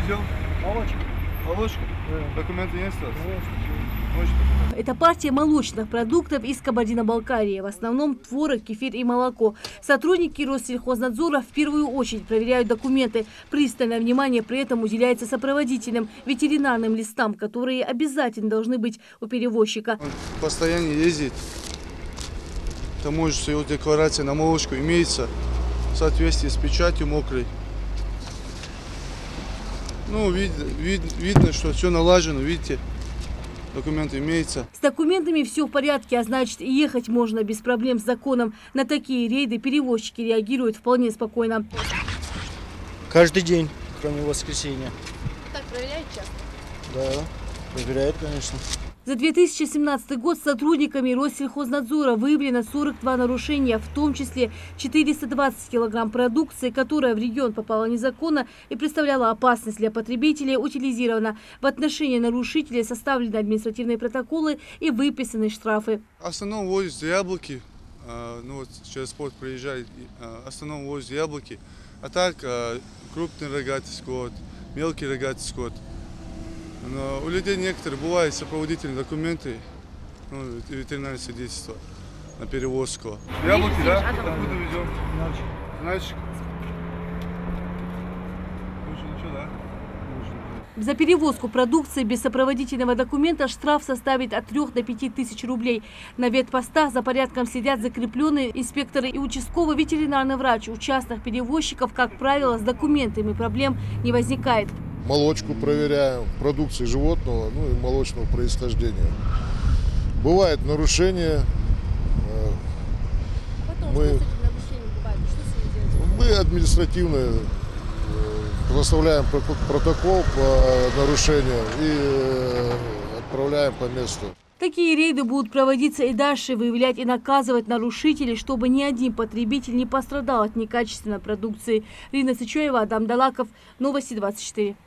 везем? Молочку. Молочку? Да. Документы есть у вас? Молочку. Это партия молочных продуктов из Кабардино-Балкарии. В основном творог, кефир и молоко. Сотрудники Россельхознадзора в первую очередь проверяют документы. Пристальное внимание при этом уделяется сопроводительным ветеринарным листам, которые обязательно должны быть у перевозчика. Он постоянно ездит. Таможенная его декларация на молочку имеется в соответствии с печатью мокрой. Ну, видно, что все налажено, видите. Документы имеются. С документами все в порядке, а значит, ехать можно без проблем с законом. На такие рейды перевозчики реагируют вполне спокойно. Каждый день, кроме воскресенья. Так проверяют часто? Да, проверяют, конечно. За 2017 год сотрудниками Россельхознадзора выявлено 42 нарушения, в том числе 420 килограмм продукции, которая в регион попала незаконно и представляла опасность для потребителей, утилизирована. В отношении нарушителей составлены административные протоколы и выписаны штрафы. В основном возят яблоки, ну вот через порт приезжает, в основном возят яблоки, а так крупный рогатый скот, мелкий рогатый скот. Но у людей некоторые бывают сопроводительные документы, ну, ветеринарное свидетельство на перевозку. Яблоки, да? Откуда везем? Значит. Больше ничего, да? За перевозку продукции без сопроводительного документа штраф составит от 3 до 5 тысяч рублей. На ветпостах за порядком следят закрепленные инспекторы и участковый ветеринарный врач. У частных перевозчиков, как правило, с документами проблем не возникает. Молочку проверяем, продукции животного, ну и молочного происхождения. Бывают нарушения. Мы административно составляем протокол по нарушениям и отправляем по месту. Такие рейды будут проводиться и дальше, выявлять и наказывать нарушителей, чтобы ни один потребитель не пострадал от некачественной продукции. Рина Сычуева, Адам Далаков, Новости 24.